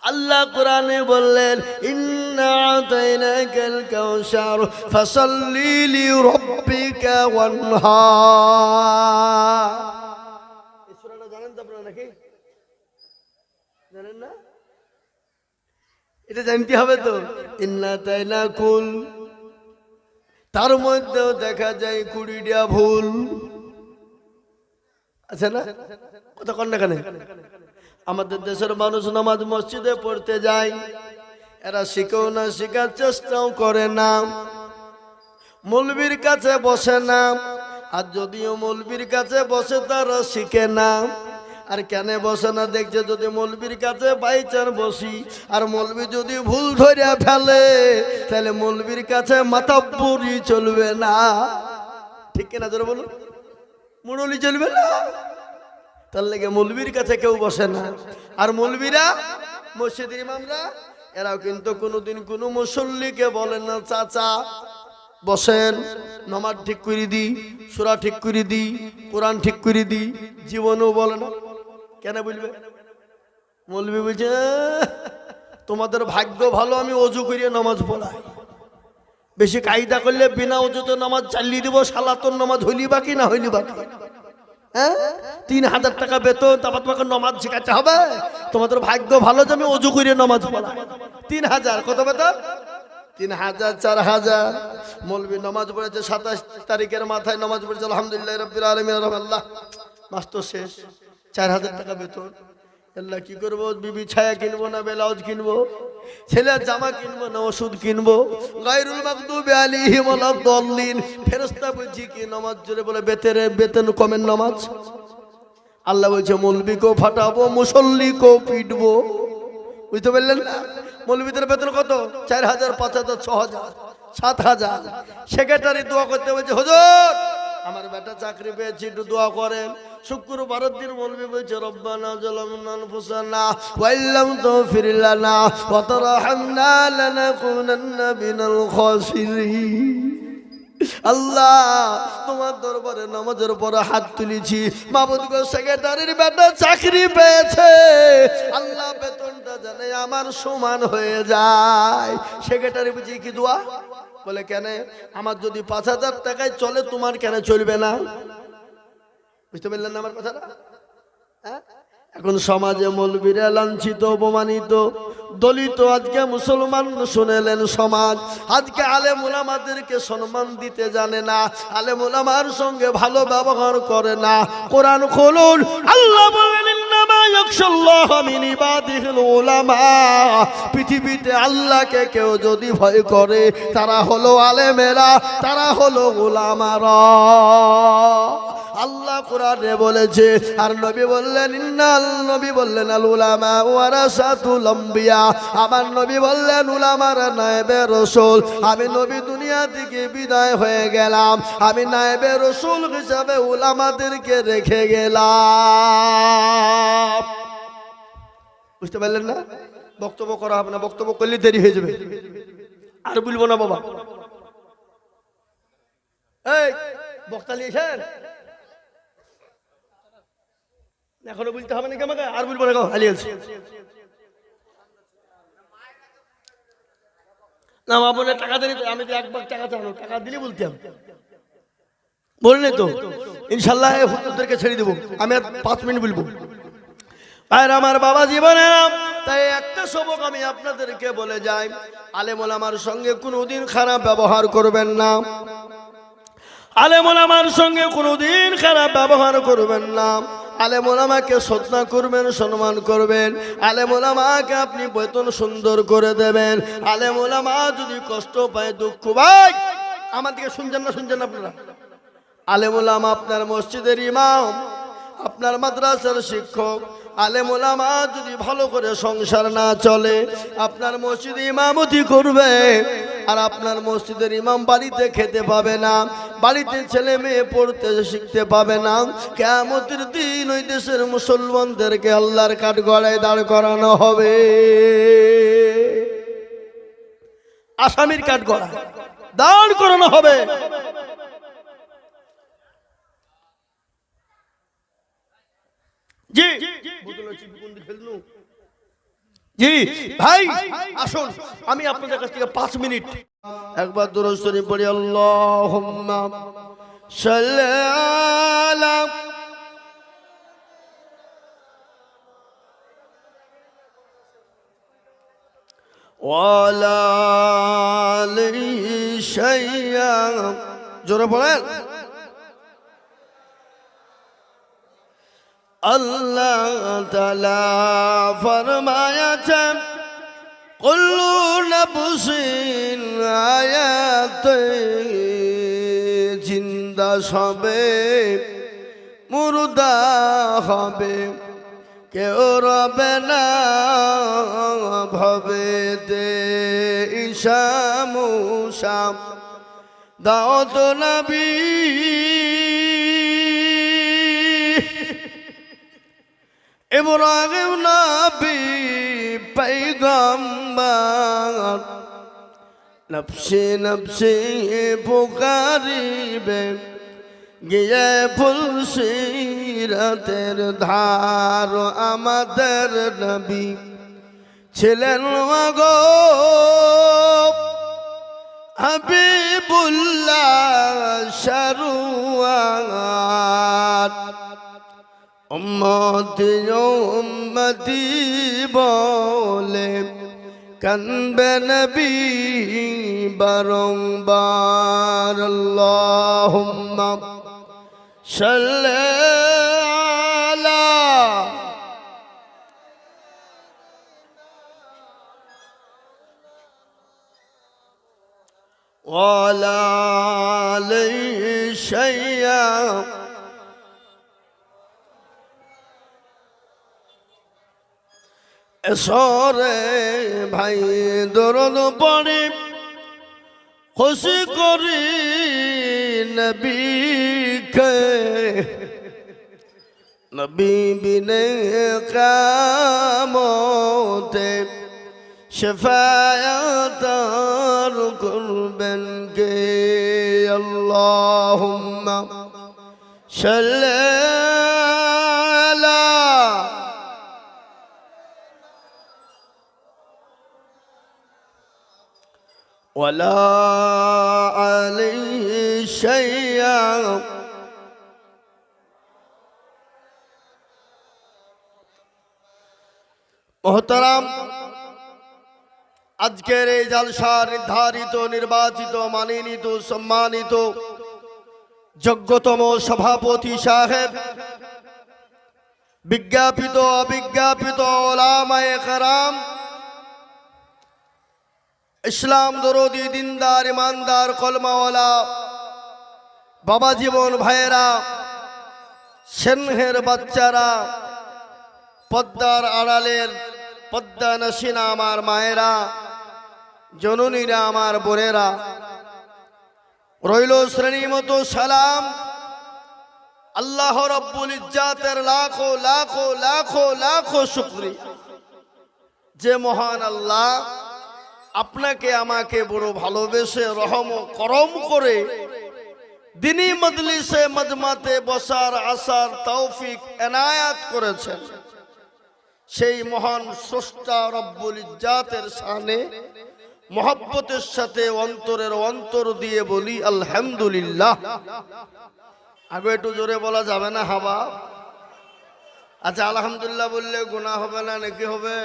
আল্লাহ কোরআনে বললেন ইন্না আতাইনাকাল কাউসার ফাসাল্লি লিরাব্বিকা ওয়ানহার। এই সূরাটা জানেন তো আপনারা নাকি? জানেন না? এটা জানতে হবে তো। ইন্না আতাইনাকুল, তার মধ্যেও দেখা যায় 20টা ভুল আছে না? কথা কন না কেন? আমাদের দেশের মানুষ নামাজ মসজিদে পড়তে যায়, এরা শিখেও না, শেখার চেষ্টাও করে না, মৌলবীর কাছে বসে না। আর যদিও মৌলবীর কাছে বসে তারা শিখে না। আর কেন বসে না? দেখছে যদি মৌলবীর কাছে বাইচার বসি আর মৌলবী যদি ভুল ধরে ফেলে তাহলে মৌলবীর কাছে মাতাব্বরি চলবে না। ঠিক কিনা জোরে বলুন? মুরলি চলবে না। তার লেগে মৌলবীর কাছে কেউ বসে না। আর মৌলবীরা, মসজিদের ইমামরা, এরাও কিন্তু কোনোদিন কোনো মুসল্লিকে বলেন না চাচা বসেন, নামাজ ঠিক করে দিই, সূরা ঠিক করে দিই, কোরআন ঠিক করে দিই, জীবনেও বলে না। কেন বলবে? মৌলবী বলছে তোমাদের ভাগ্য ভালো, আমি অজু করিয়ে নামাজ পড়াই। বেশি কায়দা করলে বিনা অজুতে নামাজ চালিয়ে দিব, সালাতুন নামাজ হইলি বাকি না হইলি বাকি। হ্যাঁ, 3000 টাকা বেতন, তারপর তোমাকে নামাজ শেখাতে হবে। তোমাদের ভাগ্য ভালো যে আমি অজু করিয়ে নামাজ পড়াই। 3000 কত বেতন? 3000 4000। মৌলবী নামাজ পড়েছে 27 তারিখের মাথায় নামাজ পড়েছে আলহামদুলিল্লাহ রাব্বিল আলামিন আল্লাহ, মাস তো শেষ, 4000 টাকা বেতন। আল্লাহ কি করবো? বিবি ছায়া কিনবো না ব্লাউজ কিনবো, ছেলের জামা কিনবো না ওষুধ কিনবো? গায়রুল মাগদুবি আলাইহিম ওয়ালাদ-দাল্লিন। ফেরেশতা বলছি কি নামাজ জোরে বলে বেতন কমের নামাজ। আল্লাহ বলছে মৌলবীকেও ফাটাবো, মুসল্লিকেও পিটবো। বুঝতে পারলেন না? মৌলবীদের বেতন কত? 4000, 5000, 6000, 7000। সেক্রেটারি দোয়া করতে বলছে হুজুর আমার বেটা চাকরি পেয়েছি, একটু দোয়া করেন। শুক্রবারের দিন মৌলবী বলছে রব্বানা যালামনা আনফুসানা ওয়া ইল্লাম তাগফির লানা ওয়া তারহামনা লানাকুনান্না মিনাল খাসিরিন। আল্লাহ তোমার দরবারে নামাজের পর হাত তুলেছি, মাবুদ গো সেক্রেটারির বেটা চাকরি পেয়েছে, আল্লাহ বেতনটা জানে আমার সমান হয়ে যায়। সেক্রেটারি বুঝি কি দোয়া বলে? কেন? আমার যদি 5000 টাকায় চলে তোমার কেন চলবে না? বুঝতে পারলেন না আমার কথাটা? হ্যাঁ, এখন সমাজে মৌলবীরা লাঞ্ছিত, অপমানিত, দলিত। আজকে মুসলমান শুনেলেন সমাজ আজকে আলেম উলামাদেরকে সম্মান দিতে জানে না, আলেম উলামার সঙ্গে ভালো ব্যবহার করে না। কোরআন খুলুন, আল্লাহ বলেন ইন্নামা ইয়াখশাল্লাহ মিন ইবাদিহিল উলামা। পৃথিবীতে আল্লাহকে কেউ যদি ভয় করে তারা হলো আলেমেরা, তারা হলো উলামারা। আল্লাহ কোরআনে বলেছে। আর নবী বললেন নবী বললেন আল উলামা ওয়ারাসাতুল আম্বিয়া। আমার নবী বললেন উলামারা নায়েবে রাসূল। আমি নবী দুনিয়া থেকে বিদায় হয়ে গেলাম, আমি নায়েবে রাসূল হিসাবে উলামাদেরকে রেখে গেলাম। বুঝতে পারলেন না? বক্তব্য করা হবে না, বক্তব্য করলে দেরি হয়ে যাবে। আর বলবো না বাবা। এই বক্তা নিয়েছেন, এখনো বলতে হবে নাকি আমাকে? আর বলবো না, হালিয়েছি না বলে টাকা দিলি। আমি তো 1 ভাগ টাকা চানো, টাকা দিলে বলতাম, বললেন তো ইনশাল্লাহ হুজুরদেরকে ছেড়ে দেবো। আমি আর 5 মিনিট বলবো। আর আমার বাবা জীবনেরা, তাই একটা সবক আমি আপনাদেরকে বলে যাই, আলেম ওলামার সঙ্গে কোনোদিন খারাপ ব্যবহার করবেন না। আলেম ওলামার সঙ্গে কোনোদিন খারাপ ব্যবহার করবেন না। আলেম ওলামাকে শ্রদ্ধা করবেন, সম্মান করবেন। আলেম ওলামাকে আপনি বেতন সুন্দর করে দেবেন। আলেম ওলামা যদি কষ্ট পায়, দুঃখ পায়, আমার দিকে শুনছেন না আপনারা? আলেম ওলামা আপনার মসজিদের ইমাম, আপনার মাদ্রাসার শিক্ষক। আলেম ওলামা যদি ভালো করে সংসার না চলে, আপনার মসজিদে ইমামতি করবে, আর আপনার মসজিদের ইমাম বাড়িতে খেতে পাবে না, বাড়িতে ছেলে মেয়ে পড়তে শিখতে পাবে না। কিয়ামতের দিন ওই দেশের মুসলমানদেরকে আল্লাহর কাঠগড়ায় দাঁড় করানো হবে, আসামির কাঠগড়ায় দাঁড় করানো হবে। জি জি ভাই, আসুন আমি আপনাদের কাছ থেকে 5 মিনিট একবার দুরূদ শরীফ পড়ি। আল্লাহুম্মা সাল্লি আলা ওয়ালা আলি শাইয়া, জোরে পড়েন। আল্লাহ তাআলা ফরমায়াছেন, কুল্লু নাফসিন আয়াতে, জিন্দা সবে মুর্দা হবে, কেউ রবে না ভবেতে। ঈশামুশাম দাওত নবী, ইব্রাহিম নবী পয়গম্বর, নফসি নফসি পুকারিবে, গিয়ে ফুল সিরাতের ধার। আমাদের নবী ছিলেন গো হাবিবুল্লাহ শরুয়াত, উম্মতি উম্মতি বলে কানবে নবী বারংবার। আল্লাহুম্মা সাল্লি আলা ওয়ালা আলি শাইয়া। এসরে ভাই দরদ পড়ি, খুশি করি নবীকে, নবী বিনে কিয়ামতে শাফায়াত করবেন কে। আল্লাহুম্মা সাল্লি আলা ওয়ালা আলি শাইয়া। মোহতারাম, আজকের এই জলসার নির্ধারিত, নির্বাচিত, মানিনীত, সম্মানিত যোগ্যতম সভাপতি সাহেব, বিজ্ঞাপিত অবিজ্ঞাপিত ওলামায়ে কেরাম, ইসলাম দরদি, দিনদার, ইমানদার, কলমাওয়ালা বাবা জীবন ভাইয়েরা, সেনহের বাচ্চারা, পদ্মার আড়ালের পদ্মা নসীনা আমার মায়েরা, জননীরা, আমার বোনেরা, রইল শ্রেণী মতো সালাম। আল্লাহ রব্বুল ইজ্জাতের লাখো লাখো লাখো লাখো শুকরিয়া, যে মহান আল্লাহ আপনাকে আমাকে বড় ভালোবেসে রহম ও করম করে দিনী মজলিসে মজমাতে বসার আসার তৌফিক এনায়াত করেছেন। সেই মহান স্রষ্টা রব্বুল ইজ্জাতের শানে মহব্বতের সাথে অন্তরের অন্তর দিয়ে বলি আলহামদুলিল্লাহ। আগে একটু জোরে বলা যাবে না? হাবা আচ্ছা আলহামদুলিল্লাহ বললে গুনাহ হবে না নাকি হবে?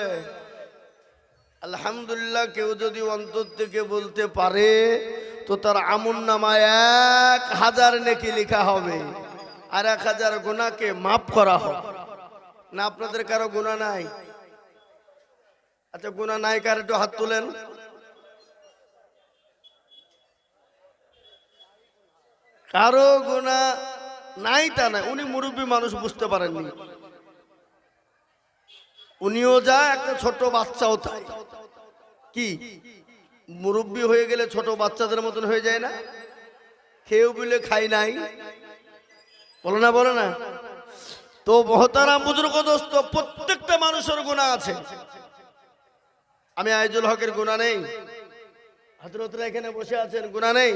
আলহামদুলিল্লাহ কেউ যদি অন্তর থেকে বলতে পারে তো তার আমলনামায় 1000 নেকি লেখা হবে আর 1000 গুনাহকে মাফ করা হবে। না আপনাদের কারো গুনাহ নাই? আচ্ছা গুনাহ নাই কার একটু হাত তোলেন। কারো গুনাহ নাই তা না, উনি মুরব্বী মানুষ বুঝতে পারেননি। উনিও যা একটা ছোট বাচ্চাও তাই। কি মুরব্বী হয়ে গেলে ছোট বাচ্চাদের মতন হয়ে যায় না? খেয়েও বলে খাই নাই, বলো না বলো না। তো মহতারাম বুজুর্গ দোস্ত, প্রত্যেকটা মানুষের গুনাহ আছে। আমি আইজুল হকের গুনাহ নেই? হযরতরা এখানে বসে আছেন, গুনাহ নেই?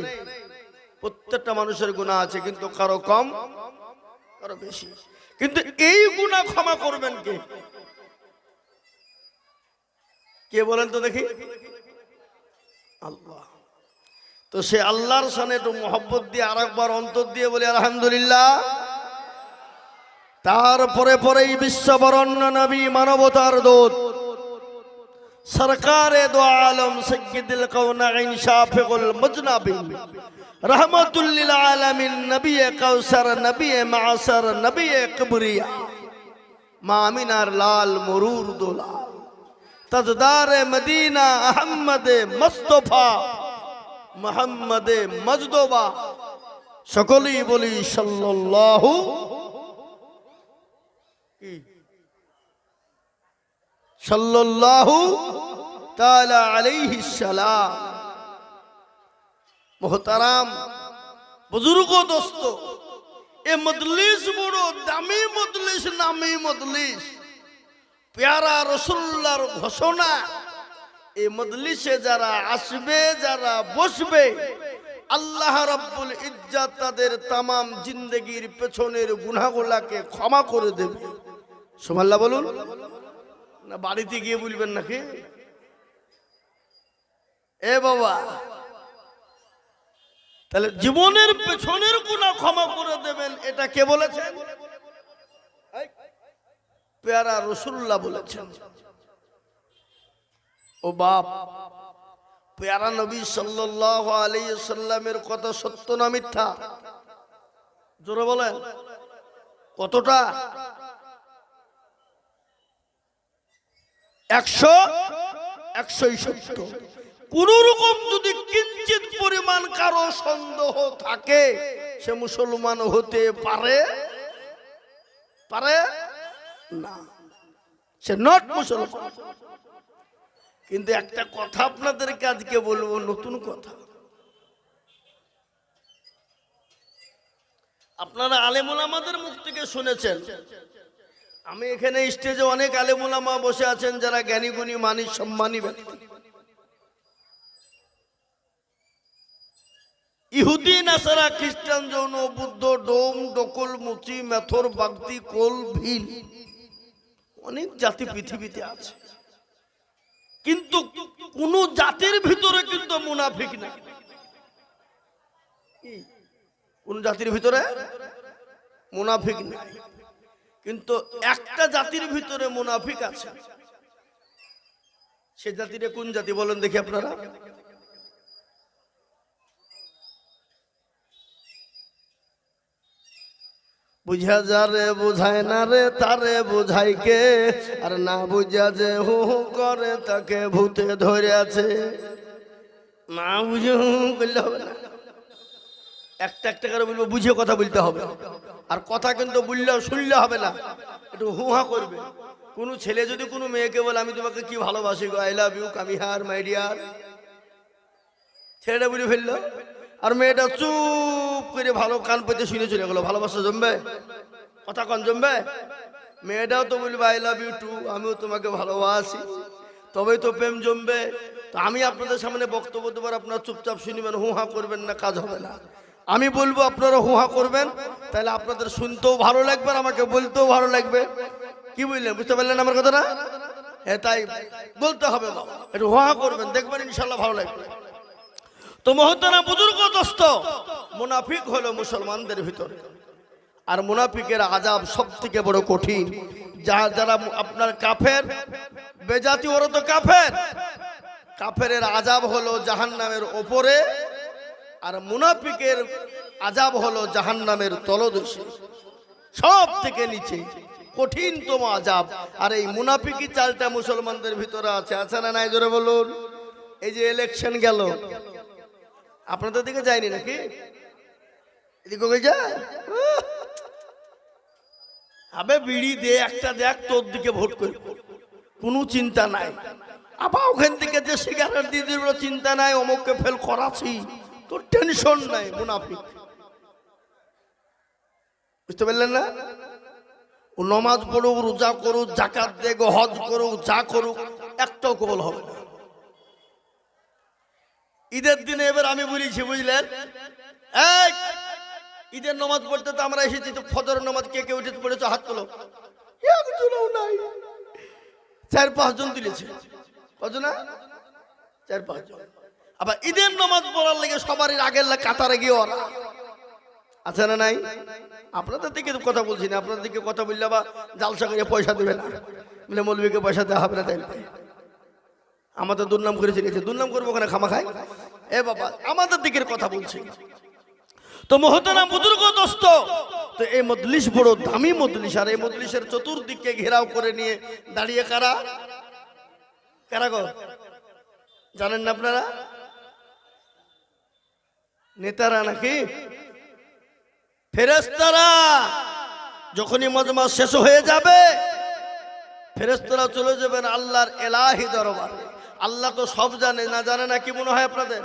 প্রত্যেকটা মানুষের গুনাহ আছে, কিন্তু কারো কম কারো বেশি। কিন্তু এই গুনাহ ক্ষমা করবেন কে? কে বলেন তো দেখি? আল্লাহ। তো সে আল্লাহর শানে একটু মোহব্বত দিয়ে আরেকবার অন্তর দিয়ে বলি আলহামদুলিল্লাহ। তারপরে পরেই বিশ্ববরণ্য নবী, মানবতার দূত, সরকারে দো আলম, সাইয়্যিদুল কাওনাইন, শাফিউল মুজনাবিন, রহমাতুল লিল আলামিন, নবী কাউসার, নবী মাসার, নবী কিবরিয়া, মা আমিনার লাল মুরুর দোলা, তাজদার মদিনা আহমদ মুস্তাফা মুহাম্মদ মজদবা, সকলেই বলি সাল্লাল্লাহু সাল্লাল্লাহু তাআলা আলাইহি সালাম। মুহতারাম বুজুর্গ দোস্ত, এ মজলিস বড় দামি মজলিস, নামি মজলিস, প্যারা রাসূলুল্লাহর ঘোষণা। এই মজলিসে যারা আসবে, যারা বসবে, আল্লাহ রাব্বুল ইজ্জত তাদের তাম জিন্দগির পেছনের গুনাহগুলোকে ক্ষমা করে দেবে। সুবহানাল্লাহ বলুন না, বাড়িতে গিয়ে বলবেন নাকি? এ বাবা, তাহলে জীবনের পেছনের গুনাহ ক্ষমা করে দেবেন, এটা কে বলেছেন? প্যারা রাসূলুল্লাহ বলেছেন। ও বাপ, প্যারা নবী সাল্লাল্লাহু আলাইহি সাল্লামের কথা সত্য না মিথ্যা? জোরে বলেন কতটা? 100 সত্য। কোন রকম যদি কিঞ্চিত পরিমাণ কারো সন্দেহ থাকে, সে মুসলমান হতে পারে পারে না, সে নট মুসলমান। কিন্তু একটা কথা আপনাদেরকে আজকে বলবো, নতুন কথা। আপনারা আলেম ওলামাদের মুখ থেকে শুনেছেন, আমি এখানে স্টেজে অনেক আলেম ওলামা বসে আছেন যারা জ্ঞানী গুণী মানি সম্মানী ব্যক্তি। ইহুদি, নাসারা, খ্রিস্টান, জৈন, বুদ্ধ, ডোম, ডকল, মুচি, মেথর, বাগদি, কোল, ভিল, অনেক জাতি পৃথিবীতে আছে। কিন্তু কোন জাতির ভিতরে কিন্তু মুনাফিক নাই। কোন জাতির ভিতরে মুনাফিক নাই, কিন্তু একটা জাতির ভিতরে মুনাফিক আছে। সে জাতিটা কোন জাতি বলেন দেখি আপনারা? বুঝা যা রে বুঝায় না রে, তারে বুঝাই কে? আর না বুঝা যে হু হু করে, তাকে ভূতে ধরে আছে। না বুঝে হু হু করলে হবে না, একটা একটা করে বলবো, বুঝে কথা বলতে হবে। আর কথা কিন্তু বললেও শুনলে হবে না, একটু হুহা করবে। কোনো ছেলে যদি কোনো মেয়েকে বলে আমি তোমাকে কি ভালোবাসি গো, আই লাভ ইউ, কামি হার, মাই ডিয়ার, ছেলেটা বলে ফেললো, আর মেয়েটা চুপ করে ভালো কান পেতে শুনে চলে গেলো। ভালোবাসা জমবে? কথা কন জমবে? মেয়েটাও তো বলবে আই লাভ ইউ টু, আমিও তোমাকে ভালোবাসি, তবেই তো প্রেম জমবে। তো আমি আপনাদের সামনে বক্তব্য দেবার, আপনারা চুপচাপ শুনবেন, হুহা করবেন না, কাজ হবে না। আমি বলবো, আপনারা হুহা করবেন, তাহলে আপনাদের শুনতেও ভালো লাগবে আর আমাকে বলতেও ভালো লাগবে। কি বুঝলেন? বুঝতে পারলেন আমার কথাটা? হ্যাঁ, তাই বলতে হবে বাবা, একটু হুহা করবেন, দেখবেন ইনশাল্লাহ ভালো লাগবে। তো মহতারাম বুজুর্গ দোস্ত, মুনাফিক হলো মুসলমানদের ভিতরে। আর মুনাফিকের আযাব সবথেকে বড় কঠিন। যারা আপনার কাফের বেজাতি, ওরা তো কাফের, কাফেরের আযাব হলো জাহান্নামের ওপরে, আর মুনাফিকের আযাব হলো জাহান্নামের তলদেশে, সব থেকে নিচে, কঠিনতম আযাব। আর এই মুনাফিকি চালটা মুসলমানদের ভিতরে আছে না নাই? জোরে বলুন। এই যে ইলেকশন গেল, আপনাদের দিকে যায়নি নাকি? এদিকে যায়, আবে বিড়ি দে একটা, দেখ তোর দিকে ভোট করি, কোনো চিন্তা নাই। আবার ওখান থেকে যে সিগারেট দিয়ে দিল, চিন্তা নাই, অমুককে ফেল করাছি, তোর টেনশন নাই। মুনাফিক, বুঝতে পারলেন না? ও নমাজ পড়ুক, রোজা করুক, যাকাত দেগ, হজ করুক, যা করুক, একটাও কবল হবে না। ঈদের দিনে এবার আমি বলেছি, বুঝলেন, এই ঈদের নামাজ পড়তে তো আমরা এসেছি, তো ফজরের নামাজ কে কে উঠে পড়েছ? হাত তোলো। একজনও নাই। 4-5 জন তুলেছে। কজন? 4-5 জন। আবার ঈদের নামাজ পড়ার লেগে সবারই আগের কাতারে গিয়ে ওরা আছে না নাই? আপনাদের দিকে কথা বলছি না, আপনাদের দিকে কথা বললে আবার জালসা করে পয়সা দেবে না, বলে মৌলবীকে পয়সা দেওয়া হবে না, তাই আমাদের দুর্নাম করে চিনেছে। দুর্নাম করবো ওখানে খামা খাই? এ বাবা, আমাদের দিকের কথা বলছি তো। মহতারাম বুজুর্গ দোস্ত, তো এই মজলিস বড় দামি মজলিস, আর এই মজলিসের চতুর্দিকে ঘেরাও করে নিয়ে দাঁড়িয়ে কারা? কারা গো জানেন না আপনারা? নেতারা নাকি ফেরেশতারা? যখনই মজমা শেষ হয়ে যাবে, ফেরেশতারা চলে যাবেন আল্লাহর এলাহি দরবারে। আল্লাহ তো সব জানে, না জানে না কি মনে হয় আপনাদের?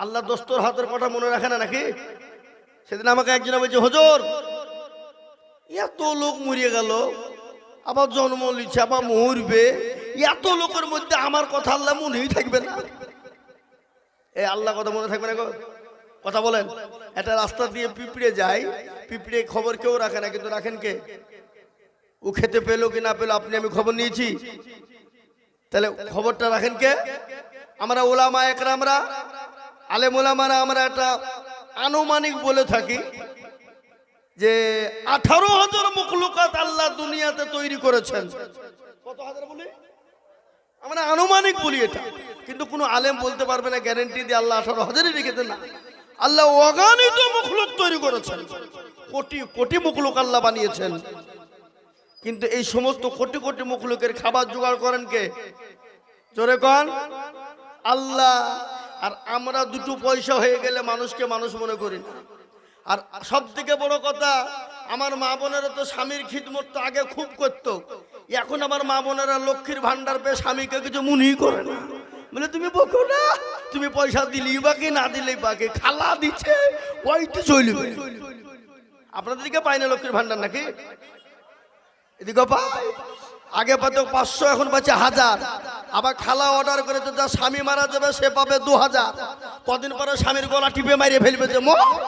আল্লাহ দোস্তর হাতের কথা মনে রাখে না নাকি? সেদিন আমাকে একজন বলছে, হুজুর এত লোক মরিয়ে গেল, আবার জন্ম লিচ্ছে, আবার মরবে, এত লোকের মধ্যে আমার কথা আল্লাহ মনেই থাকবে না? এই আল্লাহ কথা মনে থাকবে না গো? কথা বলেন। একটা রাস্তা দিয়ে পিঁপড়ে যায়, পিঁপড়ে খবর কেউ রাখে না, কিন্তু রাখেন কে? ও খেতে পেলো কি না পেলো, আপনি আমি খবর নিয়েছি, তাহলে খবরটা রাখেন কে? আমরা ওলামা একরামরা, আলেম ওলামারা, আমরা একটা আনুমানিক বলে থাকি যে 18,000 মখলুকাত আল্লাহ দুনিয়াতে তৈরি করেছেন। কত হাজার বলি? আমরা আনুমানিক বলি এটা, কিন্তু কোনো আলেম বলতে পারবে না গ্যারান্টি দিয়ে আল্লাহ 18,000-ই রেখেছেন না। আল্লাহ অগণিত মখলুক তৈরি করেছেন, কোটি কোটি মখলুক আল্লাহ বানিয়েছেন। কিন্তু এই সমস্ত কোটি কোটি মখলুকের খাবার জোগাড় করেন কে? জোরে কন। আল্লাহ। আর আমরা দুটো পয়সা হয়ে গেলে মানুষকে মানুষ মনে করি না। আর সব থেকে বড় কথা, আমার মা বোনেরা তো স্বামীর খিদমত তো আগে খুব করত, এখন আমার মা বোনেরা লক্ষ্মীর ভান্ডার পেয়ে স্বামীকে কিছু মনেই করে না। বলে তুমি বকো না, তুমি পয়সা দিলেই বাকি, না দিলেই বাকি, খালা দিচ্ছে ওইটি চলবে। আপনাদের দিকে পাই না লক্ষ্মীর ভান্ডার নাকি? এদিকে পাই। আগে পাতো 500, এখন পাচ্ছে 1000। আবার খালা অর্ডার করে তো যা স্বামী মারা যাবে সে পাবে 2000। কদিন পরে স্বামীর গলা টিপে মারিয়ে ফেলবে যে